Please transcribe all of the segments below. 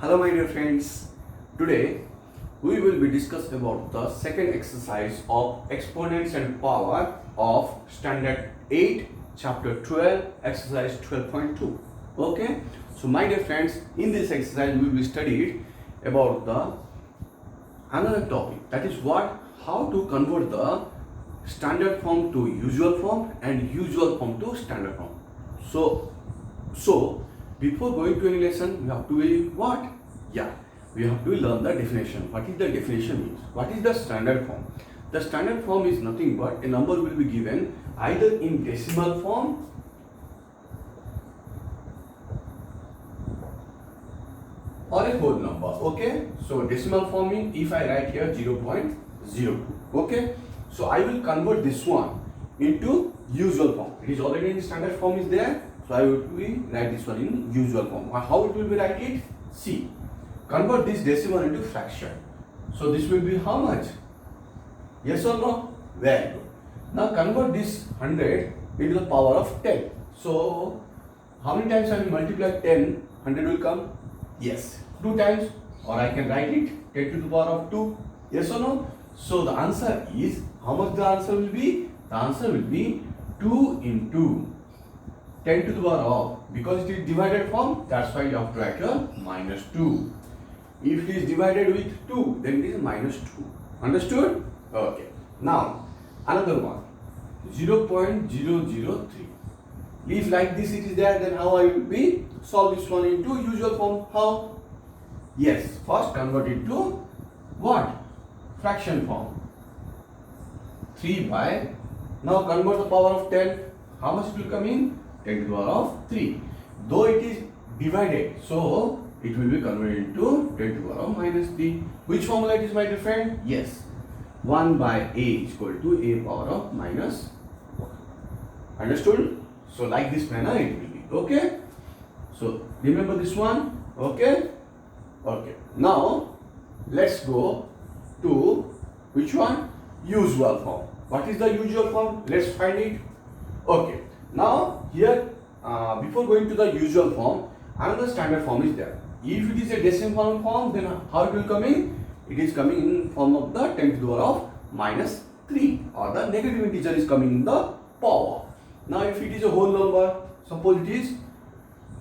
Hello my dear friends, today we will be discussing about the second exercise of exponents and power of standard 8 chapter 12 exercise 12.2. Okay, so my dear friends, in this exercise we will be studied about the another topic, that is what, how to convert the standard form to usual form and usual form to standard form. So before going to any lesson, we have to be what? Yeah, we have to learn the definition. What is the definition means? What is the standard form? The standard form is nothing but a number will be given either in decimal form or a whole number. Okay, so decimal form means if I write here 0.02. Okay, so I will convert this one into usual form. It is already in standard form is there. So I will write this one in usual form. How it will be write it? See, convert this decimal into fraction. So this will be how much? Yes or no? Very good. Now convert this 100 into the power of 10. So how many times I will multiply 10? 100 will come? Yes. 2 times, or I can write it 10 to the power of 2. Yes or no? So the answer is, how much the answer will be? The answer will be 2 into 10 to the power of, because it is divided form, that's why you have to write here minus 2. If it is divided with 2, then it is minus 2. Understood? Okay. Now, another one, 0.003. If like this it is there, then how I will be solve this one into usual form? How? Yes, first convert it to what? Fraction form. 3 by, now convert the power of 10. How much it will come in? 10 to the power of 3. Though it is divided, so it will be converted into 10 to the power of minus 3. Which formula it is, my dear friend? Yes. 1 by a is equal to a power of minus 1. Understood? So like this manner it will be. Okay? So remember this one? Okay? Okay. Now let's go to which one? Usual form. What is the usual form? Let's find it. Okay. Now here, before going to the usual form, another standard form is there. If it is a decimal form, then how it will come in? It is coming in form of the 10 to the power of minus 3, or the negative integer is coming in the power. Now if it is a whole number, suppose it is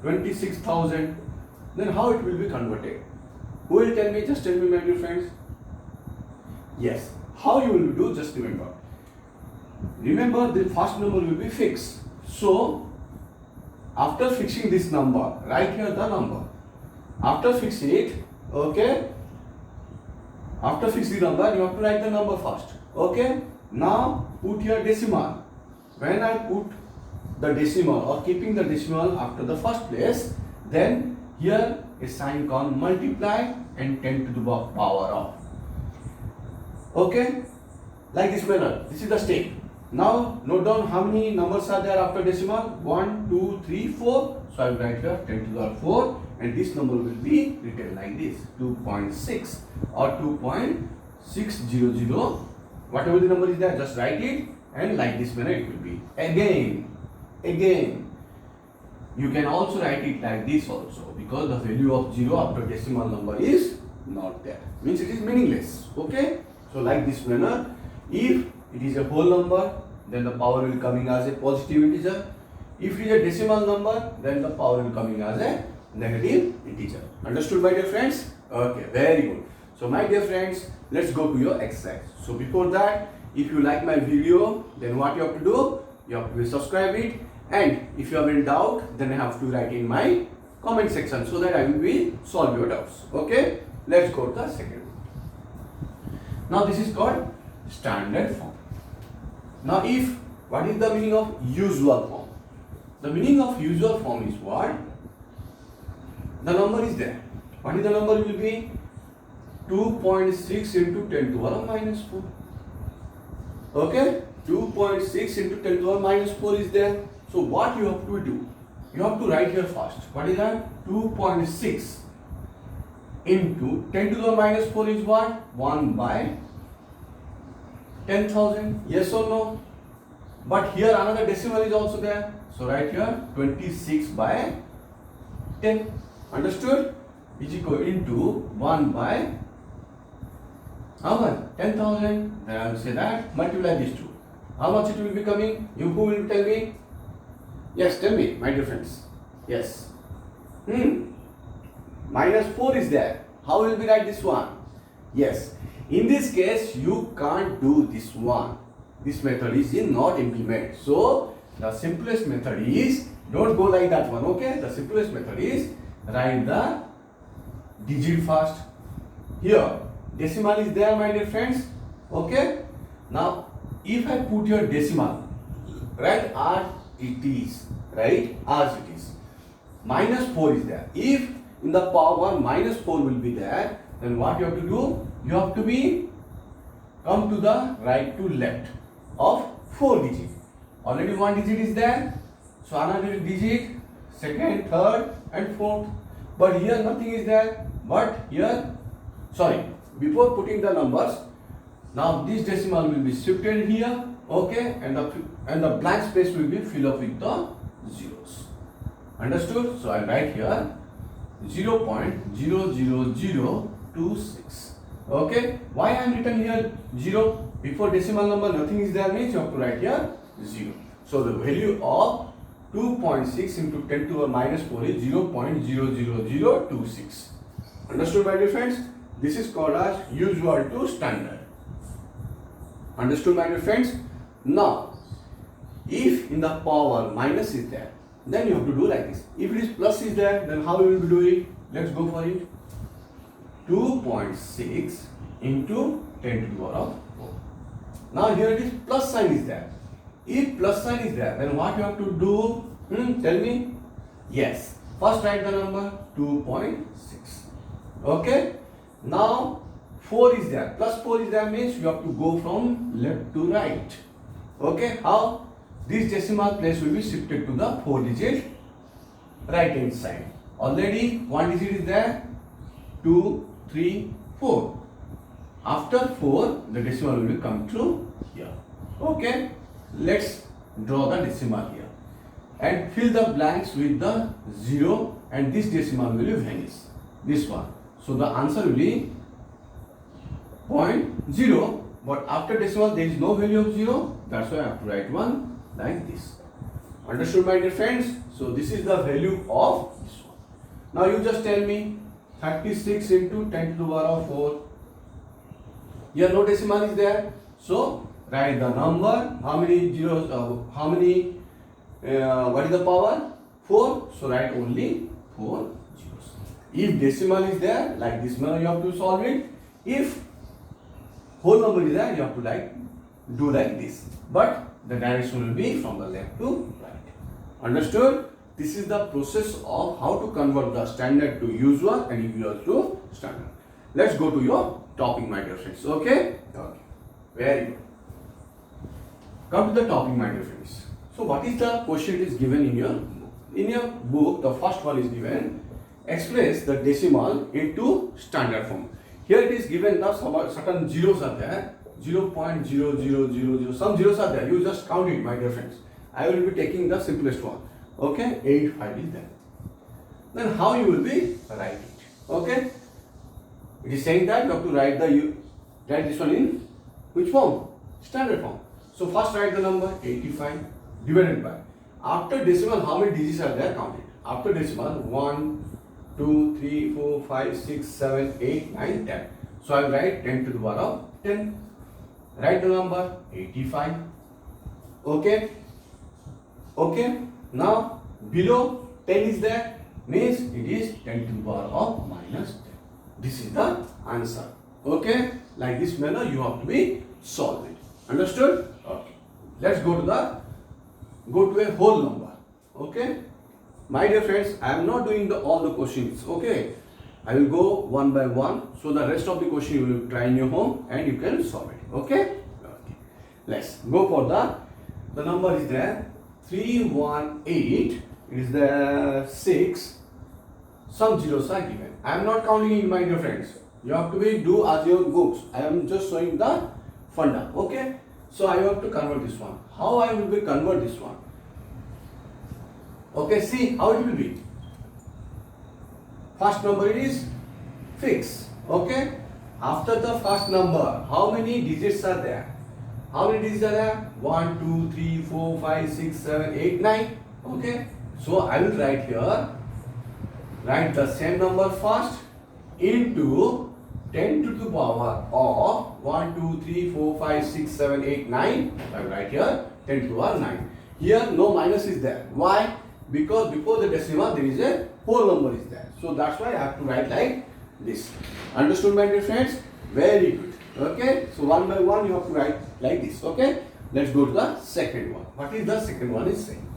26,000, then how it will be converted? Who will tell me? Just tell me, my dear friends. Yes. How you will do? Just remember. Remember, the first number will be fixed. So after fixing this number, write here the number. After fixing it, okay. After fixing the number, you have to write the number first. Okay. Now put here decimal. When I put the decimal or keeping the decimal after the first place, then here a sign called multiply and 10 to the power of. Okay, like this manner. This is the step. Now note down how many numbers are there after decimal. 1, 2, 3, 4. So I will write here 10 to the power 4, and this number will be written like this: 2.6 or 2.600. Whatever the number is there, just write it, and like this manner it will be. Again, you can also write it like this also, because the value of 0 after decimal number is not there. Means it is meaningless. Okay. So like this manner, if it is a whole number, then the power will coming as a positive integer. If it is a decimal number, then the power will coming as a negative integer. Understood, my dear friends? Okay, very good. So my dear friends, let's go to your exercise. So before that, if you like my video, then what you have to do? You have to subscribe it, and if you have any doubt, then I have to write in my comment section so that I will be solve your doubts. Okay, let's go to the second one. Now this is called standard form. Now what is the meaning of usual form? The meaning of usual form is what? The number is there. What is the number will be? 2.6 into 10 to the power minus 4. Okay? 2.6 into 10 to the power minus 4 is there. So what you have to do? You have to write here first. What is that? 2.6 into 10 to the power minus 4 is what? 1 by 10,000. Yes or no? But here another decimal is also there. So write here 26 by 10. Understood? is equal into 1 by how much? 10,000. Then I will say that multiply these two. How much it will be coming? You who will tell me? Yes, tell me, my dear friends. Yes. Minus 4 is there. How will we write this one? Yes. In this case, you can't do this one. This method is not implemented. So, the simplest method is, don't go like that one, okay? The simplest method is, write the digit first. Here, decimal is there, my dear friends. Okay? Now, if I put your decimal, write as it is. Right? As it is. Minus 4 is there. If in the power minus 4 will be there, then what you have to do? You have to be come to the right to left of 4 digit. Already 1 digit is there. So another digit, second, third and fourth. But here nothing is there. But here, sorry, before putting the numbers, now this decimal will be shifted here, okay, and the blank space will be filled up with the zeros. Understood? So I write here 0.00026. Okay. Why I am written here 0? Before decimal number nothing is there means you have to write here 0. So the value of 2.6 into 10 to the power minus 4 is 0.00026. Understood, my dear friends? This is called as usual to standard. Understood, my dear friends? Now, if in the power minus is there, then you have to do like this. If it is plus is there, then how we will do it? Let's go for it. 2.6 into 10 to the power 4. Now here it is plus sign is there. If plus sign is there, then what you have to do? Tell me. Yes. First write the number 2.6. Okay. Now 4 is there. Plus 4 is there means you have to go from left to right. Okay. How? This decimal place will be shifted to the 4 digit right hand side. Already 1 digit is there. 2, 3, 4. After 4, the decimal will come through here. Okay. Let's draw the decimal here. And fill the blanks with the 0 and this decimal will vanish. This one. So the answer will be 0.0. But after decimal there is no value of 0. That's why I have to write one like this. Understood, my dear friends? So this is the value of this one. Now you just tell me 36 into 10 to the power 4. Here no decimal is there. So write the number. How many zeros? What is the power? 4. So write only 4 zeros. If decimal is there, like this manner you have to solve it. If whole number is there, you have to do like this. But the direction will be from the left to right. Understood? This is the process of how to convert the standard to usual and usual to standard. Let's go to your topic, my dear friends. Okay? Okay. Very good. Come to the topic, my dear friends. So what is the question it is given in your book? In your book, the first one is given, express the decimal into standard form. Here it is given the certain zeros are there, 0.0000, some zeros are there. You just count it, my dear friends. I will be taking the simplest one. Okay, 85 is there. Then how you will be write it? Okay, it is saying that you have to write this one in which form? Standard form. So first write the number 85 divided by. After decimal, how many digits are there? Count it. After decimal, 1, 2, 3, 4, 5, 6, 7, 8, 9, 10. So I will write 10 to the power 10. Write the number 85. Okay. Okay. Now below 10 is there, means it is 10 to the power of minus 10. This is the answer. Okay. Like this manner you have to be solve it. Understood? Okay. Let's go to a whole number. Okay. My dear friends, I am not doing all the questions. Okay. I will go one by one. So the rest of the question you will try in your home and you can solve it. Okay. Okay. Let's go for the number is there. 318. It is the 6. Some zeros are given. I am not counting it, my dear friends. You have to do as your books. I am just showing the funda. Okay. So I have to convert this one. How I will be convert this one? Okay, see how it will be. first number is fixed. Okay. After the first number, how many digits are there? How many digits are there? 1, 2, 3, 4, 5, 6, 7, 8, 9. Okay. So I will write here. Write the same number first into 10 to the power of 1, 2, 3, 4, 5, 6, 7, 8, 9. I will write here 10 to the power 9. Here no minus is there. Why? Because before the decimal there is a whole number is there. So that's why I have to write like this. Understood, my dear friends? Very good. Okay. So one by one you have to write like this. Okay. Let's go to the second one. What is the second one is saying?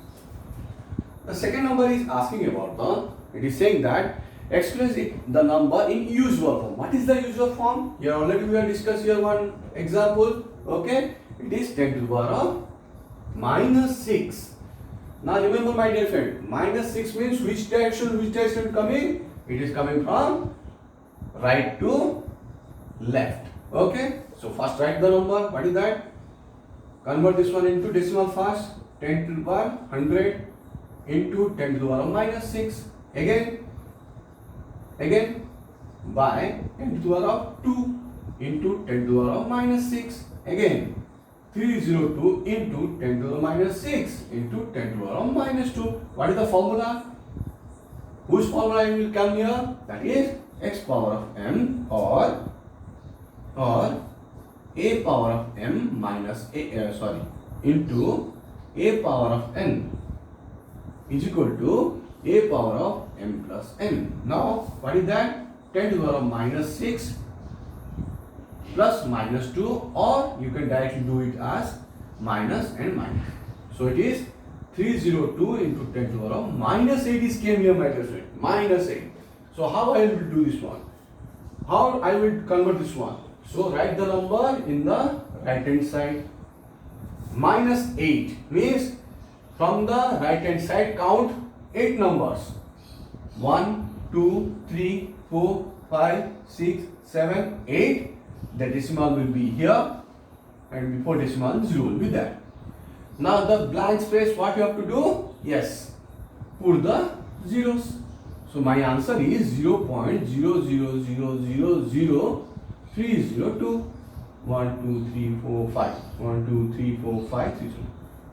The second number is asking about it is saying that express the number in usual form. What is the usual form? Here already we have discussed here one example. Okay. It is 10 to the power of minus 6. Now remember, my dear friend, minus 6 means which direction coming? It is coming from right to left. Okay. So first write the number. What is that? Convert this one into decimal first. 10 to the power 100 into 10 to the power minus 6. Again by 10 to the power of 2 into 10 to the power minus 6. Again 302 into 10 to the minus 6 into 10 to the power minus 2. What is the formula? Whose formula will come here? That is x power of m or a power of m minus into a power of n is equal to a power of m plus n. Now what is that? 10 to the power minus 6 plus minus 2, or you can directly do it as minus and minus. So it is 302 into 10 to the power minus 8 is came here, my dear friend. Minus 8. So how I will do this one? How I will convert this one? So write the number in the right hand side. Minus 8 means from the right hand side count 8 numbers. 1, 2, 3, 4, 5, 6, 7, 8. The decimal will be here and before decimal 0 will be there. Now the blank space, what you have to do? Yes, put the zeros. So my answer is 0.0000302. 1, 2, 3, 4, 5. 1, 2, 3, 4, 5, 6.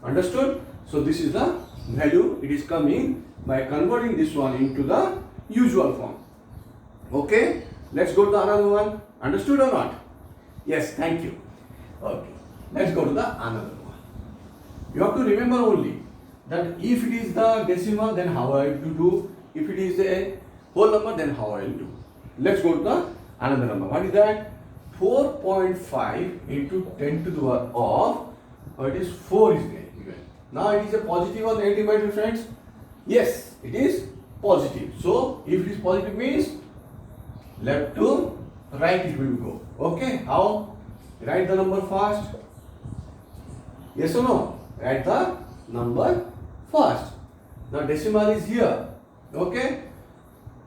Understood? So this is the value. It is coming by converting this one into the usual form. Okay. Let's go to the another one. Understood or not? Yes, thank you. Okay. Let's go to the another one. You have to remember only that if it is the decimal, then how I will do. If it is a whole number, then how I will do. Let's go to the another number. What is that? 4.5 into 10 to the power of, it is 4 is there given. Now it is a positive or negative, my dear friends? Yes, it is positive. So if it is positive means left to right it will go. Okay, how? Write the number first. Yes or no? Write the number first. Now decimal is here. Okay.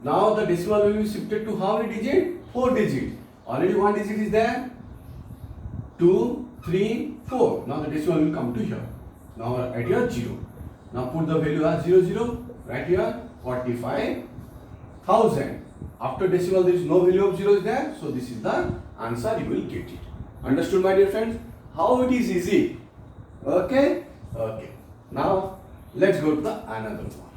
Now the decimal will be shifted to how many digit? 4 digit. Already one digit is there. 2, 3, 4. Now the decimal will come to here. Now write here 0. Now put the value as 00. Right here 45,000. After decimal there is no value of 0 is there. So this is the answer, you will get it. Understood, my dear friends? How it is easy. Okay? Okay. Now let's go to the another one.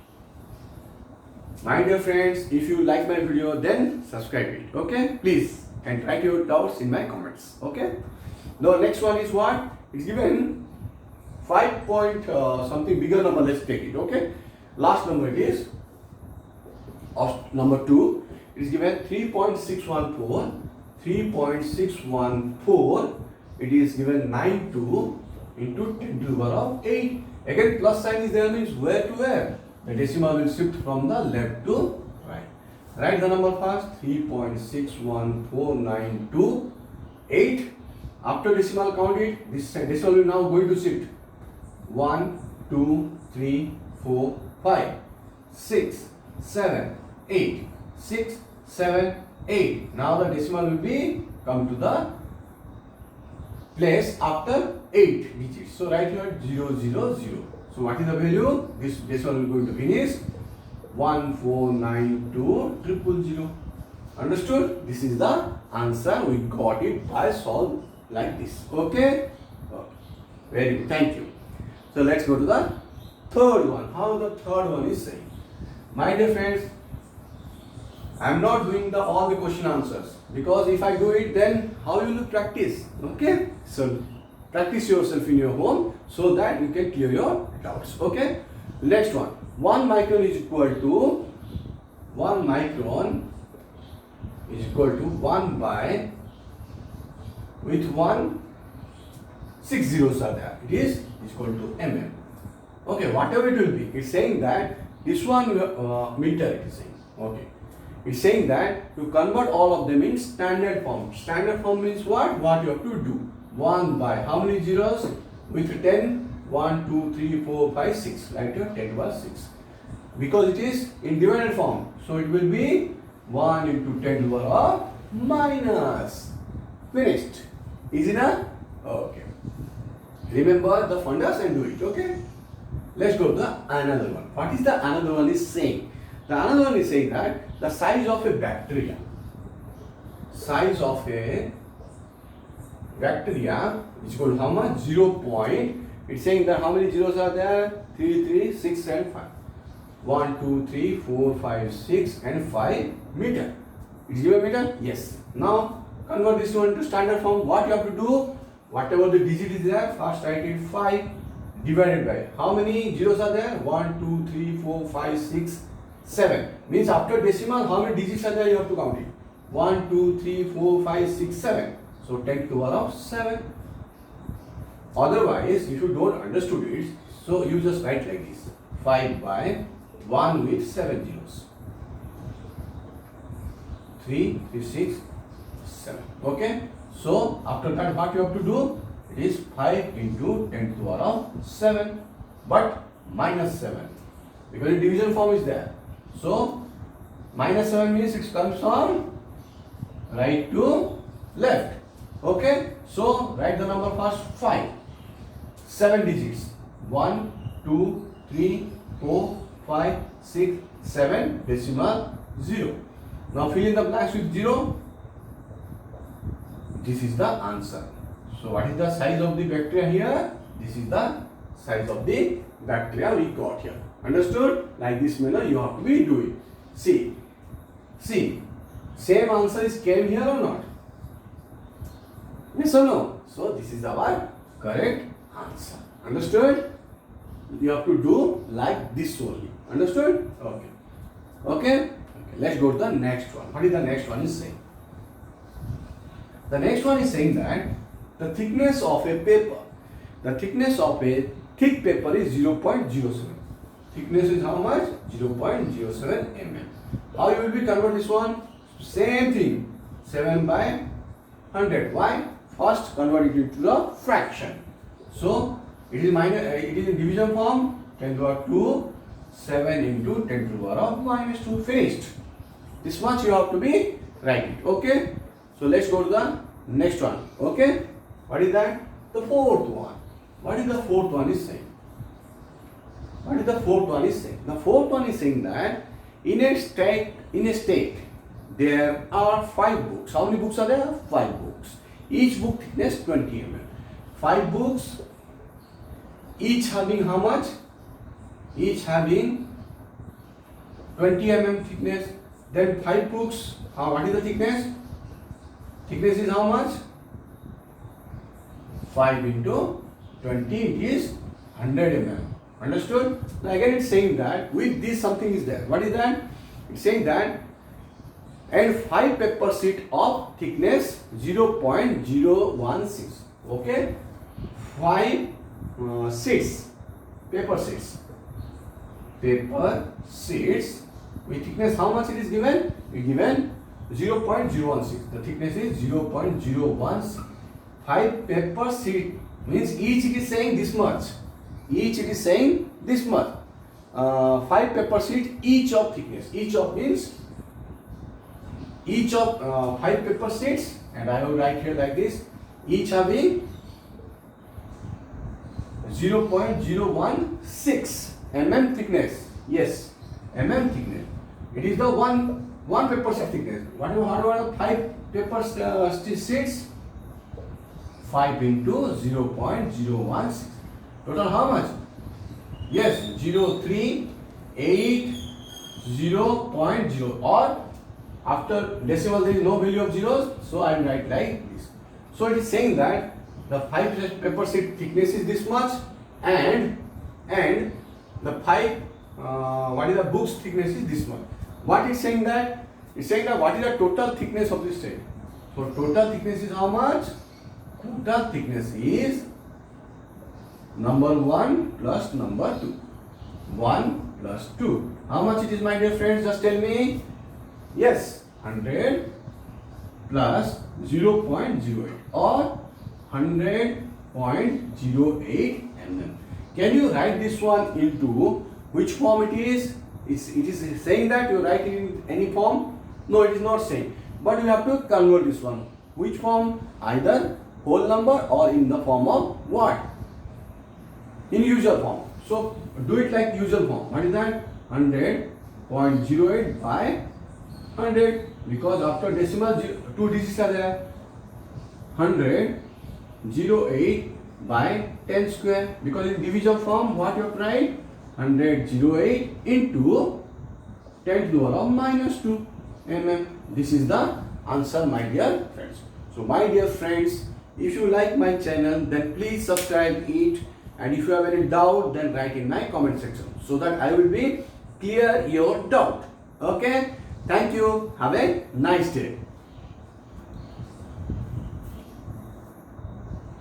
My dear friends, if you like my video, then subscribe it. Okay? Please, and write your doubts in my comments. Okay? Now next one is what? It's given 5 point something bigger number. Let's take it. Okay? Last number it is of number 2. It is given 3.614. 3.614. It is given 92 into 10 to the power of 8. Again plus sign is there, means where to where? The decimal will shift from the left to right. Write the number first. 3.61492 8. After decimal count it. This decimal will now going to shift. 1, 2, 3, 4, 5, 6, 7, 8. 6, 7, 8. Now the decimal will be come to the place after 8 digits. So write here 000. So what is the value? This decimal will going to finish 1492000. Understood? This is the answer. We got it by solve like this. Okay? Very good. Thank you. So let's go to the third one. How the third one is saying. My dear friends, I am not doing all the question answers, because if I do it, then how you will practice? Okay? So practice yourself in your home so that you can clear your doubts. Okay? Next one. 1 micron is equal to 1 by with 6 zeros are there. It is equal to mm. Okay, whatever it will be. It's saying that this one meter it is saying. Okay. It's saying that to convert all of them in standard form. Standard form means what? What you have to do. 1 by how many zeros? With 10. 1, 2, 3, 4, 5, 6. Like 10 to the power 6. Because it is in divided form. So it will be 1 into 10 to the power minus. Finished. Easy now? Okay. Remember the fundas and do it. Okay. Let's go to the another one. What is the another one is saying? The another one is saying that the size of a bacteria. Size of a bacteria is equal to how much? 0. It's saying that how many zeros are there? 3, 3, 6 and 5. 1, 2, 3, 4, 5, 6 and 5 meter. It's given meter? Yes. Now convert this one to standard form. What you have to do? Whatever the digit is there, first write it 5 divided by how many zeros are there? 1, 2, 3, 4, 5, 6, 7. Means after decimal, how many digits are there? You have to count it. 1, 2, 3, 4, 5, 6, 7. So 10 to the power 7. Otherwise, if you don't understood it, so you just write like this. 5 by 1 with 7 zeros. 3, 6, 7. Okay. So after that, what you have to do? It is 5 into 10 to the power 7, but minus 7, because the division form is there. So minus 7 means it comes from right to left. Okay. So write the number first 5. 7 digits. 1, 2, 3, 4, 5, 6, 7, decimal 0. Now fill in the blanks with 0. This is the answer. So what is the size of the bacteria here? This is the size of the bacteria we got here. Understood? Like this manner you have to be doing. See, same answer is came here or not? Yes or no? So this is our correct answer. Understood? You have to do like this only. Understood? Okay. Okay. Let's go to the next one. What is the next one is saying? The next one is saying that the thickness of a paper. The thickness of a thick paper is 0.07. Thickness is how much? 0.07 mm. How you will be convert this one? Same thing. 7 by 100. Why? First convert it into the fraction. So it is in division form. 10 to the power 2. 7 into 10 to the power minus 2. Finished. This much you have to be writing. Okay. So let's go to the next one. Okay. What is that? The fourth one. What is the fourth one is saying? What is the fourth one is saying? The fourth one is saying that in a state there are 5 books. How many books are there? 5 books. Each book thickness 20 mm. 5 books, each having how much? Each having 20 mm thickness. Then 5 books, what is the thickness? Thickness is how much? 5 into 20, it is 100 mm. Understood? Now again it's saying that with this something is there. What is that? It's saying that and 5 paper sheet of thickness 0.016. Okay? 5 sheets, paper sheets with thickness how much it is given? It is given 0.016. The thickness is 0.016. 5 paper sheet means each it is saying this much. Each it is saying this much. 5 paper sheet each of thickness. Each of means each of 5 paper sheets, and I will write here like this. Each having 0.016 mm thickness. Yes. mm thickness. It is the one paper sheet thickness. What are the 5 paper sheets? 5 into 0.016. Total how much? Yes, 0380 or after decimal there is no value of zeros, so I will write like this. So it is saying that the 5 paper sheet thickness is this much, and the 5 what is the book's thickness is this much. What is saying that? It's saying that what is the total thickness of this sheet. So total thickness is how much? Total thickness is number 1 plus number 2. 1 plus 2. How much it is, my dear friends? Just tell me. Yes, 100 plus 0.08 or 100.08 mm. Can you write this one into which form it is? It is saying that you write it in any form? No, it is not saying. But you have to convert this one. Which form? Either whole number or in the form of what? In usual form. So do it like usual form. What is that? 100.08 by 100, because after decimal 2 digits are there. 100.08 by 10 square, because in division form what you have to write? 100.08 into 10 to the power of minus 2 mm. This is the answer, my dear friends. So my dear friends, if you like my channel, then please subscribe it, and if you have any doubt, then write in my comment section so that I will be clear your doubt. Okay, thank you, have a nice day.